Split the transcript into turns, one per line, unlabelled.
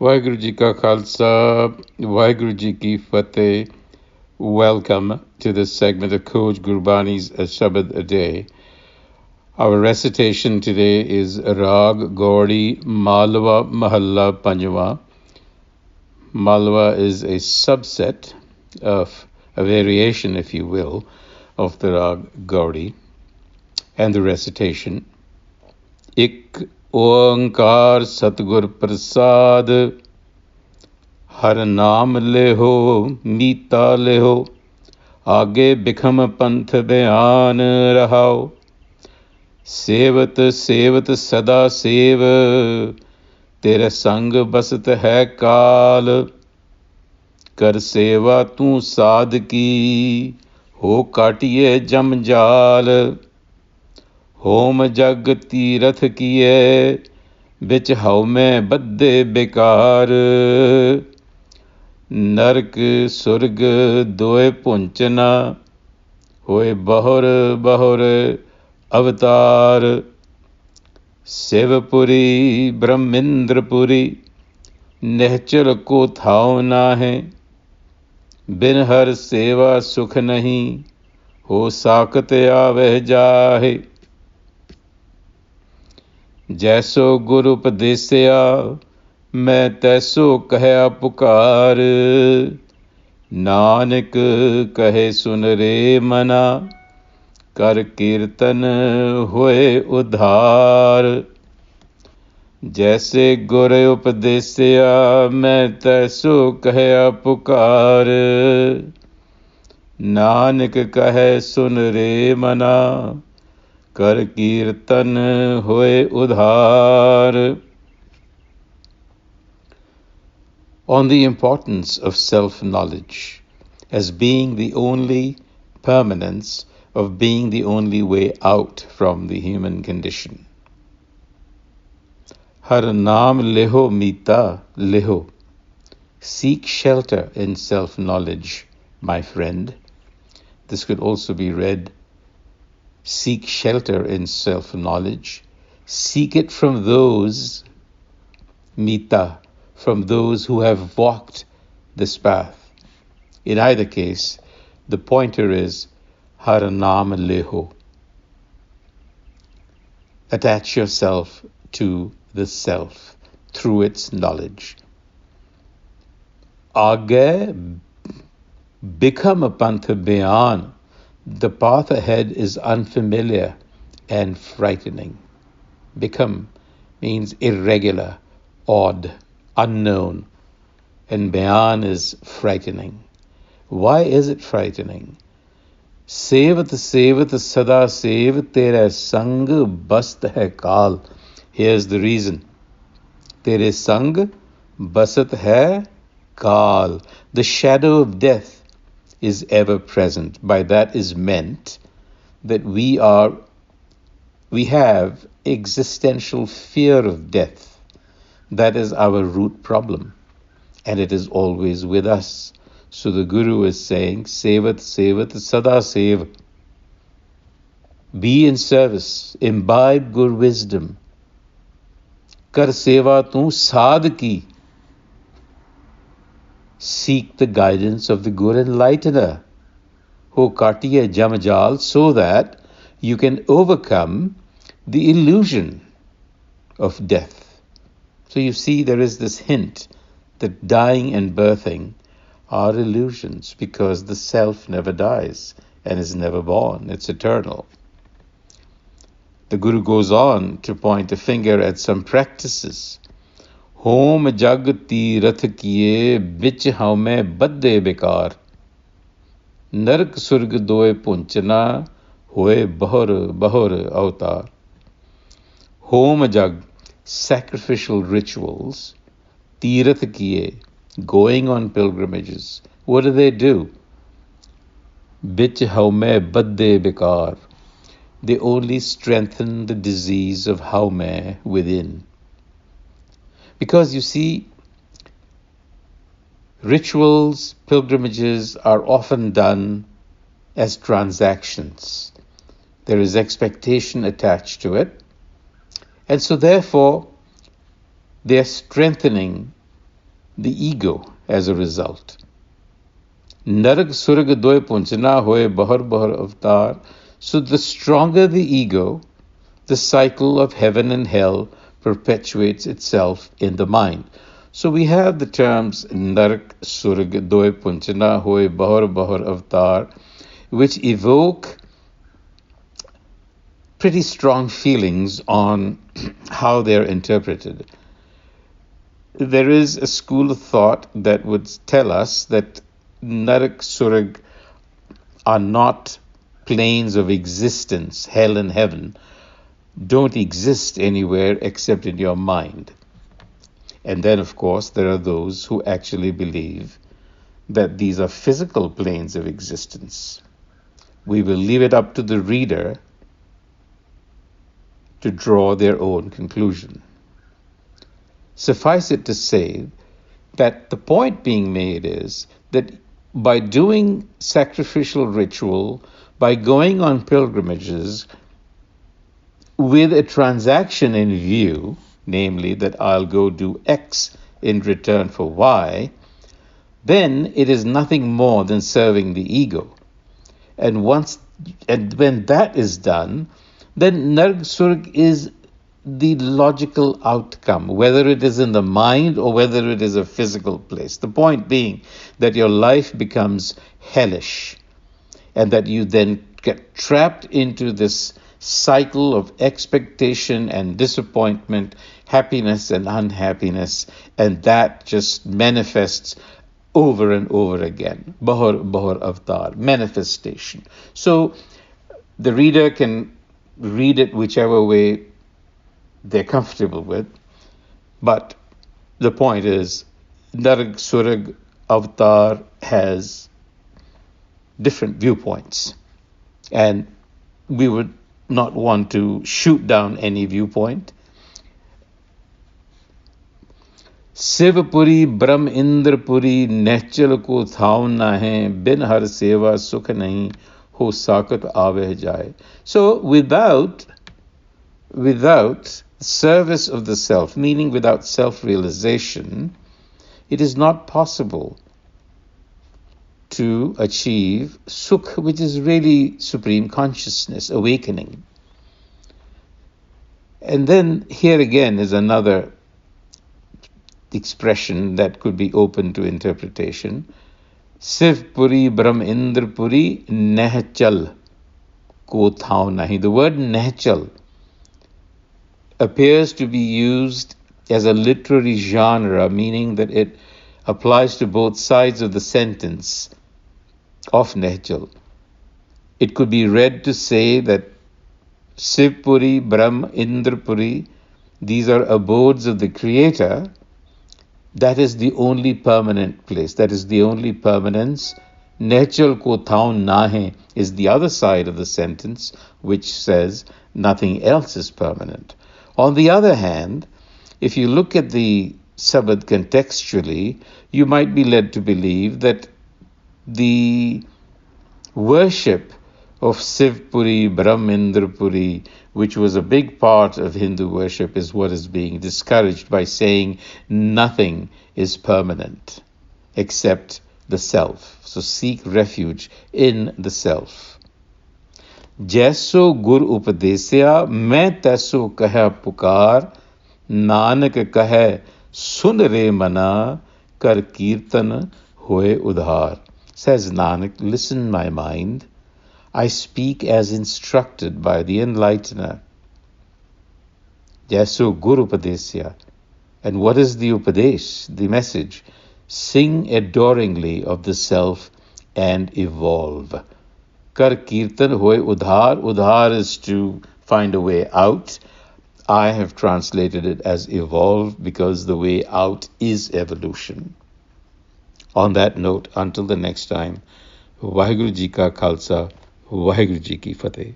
Vaheguru Ji Ka Khalsa, Vaheguru Ji Ki Fateh. Welcome to this segment of Coach Gurbani's a-sabad-a-day. Our recitation today is Rag Gaudi Malwa Mahalla Panjwa. Malwa is a subset of a variation, if you will, of the Rag Gaudi. And the recitation, Ik Oankar Satgur Prasad, Har Naam leho, Mita leho, Aage Bikham Panth Bayan Rahao, Sevat Sevat Sada Sev, Tere Sang Basat Hai Kaal, Kar Seva Tu Sad Ki, Ho Katiye Jam Jal, होम जग तीरथ किए बिच हव में birthday बेकार नरक सुरग दोए पुंचना होए बहुर बहुर अवतार शिवपुरी ब्रह्मिंद्रपुरी निहचल को थाव नाहे बिन हर सेवा सुख नहीं हो साकत आवह जाहे जैसो गुरु उपदेसिया मैं तैसो कहया पुकार नानक कहे सुन रे मना कर कीर्तन होए उद्धार जैसे गुरु उपदेसिया मैं तैसो कहया पुकार नानक कहे सुन रे मना कर कीर्तन होए उधार. On the importance of self-knowledge as being the only permanence, of being the only way out from the human condition. Har Naam leho Mita leho. Seek shelter in self-knowledge, my friend. This could also be read, seek shelter in self-knowledge. Seek it from those, Mita, from those who have walked this path. In either case, the pointer is Har Naam leho. Attach yourself to the self through its knowledge. Aage become a pantha bayan. The path ahead is unfamiliar and frightening. Become means irregular, odd, unknown, and bayan is frightening. Why is it frightening? Sevat sevat sada sev tere sang bast hai kaal. Here's the reason. Tere sang basat hai kaal. The shadow of death is ever present. By that is meant that we have existential fear of death. That is our root problem, and it is always with us. So the Guru is saying, Sevat Sevat Sada Sev. Be in service, imbibe Gur wisdom. Kar seva tu sad ki. Seek the guidance of the Gur Enlightener, Ho Katiye Jamajal, so that you can overcome the illusion of death. So you see, there is this hint that dying and birthing are illusions because the self never dies and is never born. It's eternal. The Guru goes on to point a finger at some practices. होम जग तीरथ किए बिच हमें birthday बेकार नरक सुर्ग दोए पुंचना होए बहुर बहुर अवतार. Home jug, sacrificial rituals, Tirath किए, going on pilgrimages. What do? बिच हमें बद्दे बेकार. They only strengthen the disease of haume within. Because you see, rituals, pilgrimages are often done as transactions. There is expectation attached to it. And so therefore, they're strengthening the ego as a result. Narag surag doy punchna hoye bahar bahar avatar. So the stronger the ego, the cycle of heaven and hell perpetuates itself in the mind. So we have the terms Narak Surag Doy Punchana Hoy Bahar Bahar Avatar, which evoke pretty strong feelings on how they're interpreted. There is a school of thought that would tell us that Narak Surag are not planes of existence, hell and heaven, don't exist anywhere except in your mind. And then, of course, there are those who actually believe that these are physical planes of existence. We will leave it up to the reader to draw their own conclusion. Suffice it to say that the point being made is that by doing sacrificial ritual, by going on pilgrimages with a transaction in view, namely that I'll go do X in return for Y, then it is nothing more than serving the ego. And when that is done, then Narg Surg is the logical outcome, whether it is in the mind or whether it is a physical place. The point being that your life becomes hellish and that you then get trapped into this cycle of expectation and disappointment, happiness and unhappiness, and that just manifests over and over again. Bahar Bahar Avatar, manifestation. So the reader can read it whichever way they're comfortable with, but the point is Narg Surag Avatar has different viewpoints, and we would not want to shoot down any viewpoint. Sivpuri Brahm Indrapuri Nechal ko thaun na hai, bin har seva sukh nahi, ho sakat aave jaye. So without service of the self, meaning without self-realization, it is not possible to achieve sukh, which is really supreme consciousness, awakening. And then here again is another expression that could be open to interpretation. Siv Puri Brahm Indra Puri Nehchal ko thau nahi. The word nehchal appears to be used as a literary genre, meaning that it applies to both sides of the sentence of Nehchal. It could be read to say that Sivpuri, Brahm, Indrapuri, these are abodes of the Creator. That is the only permanent place. That is the only permanence. Nehchal ko thaun nahe is the other side of the sentence, which says nothing else is permanent. On the other hand, if you look at the Sabad contextually, you might be led to believe that the worship of Sivpuri, Brahmindrapuri, which was a big part of Hindu worship, is what is being discouraged by saying nothing is permanent except the self. So seek refuge in the self. जैसो गुर उपदेस्या मैं तैसो कह पुकार नानक कहे सुन रे मना कर कीर्तन होए उधार. Says Nanak, listen my mind, I speak as instructed by the enlightener. Jaiso Guru Upadesya. And what is the Upadesh, the message? Sing adoringly of the self and evolve. Kar Kirtan hoy udhar. Udhar is to find a way out. I have translated it as evolve because the way out is evolution. On that note, until the next time, Vaheguru Ji Ka Khalsa, Vaheguru Ji Ki Fateh.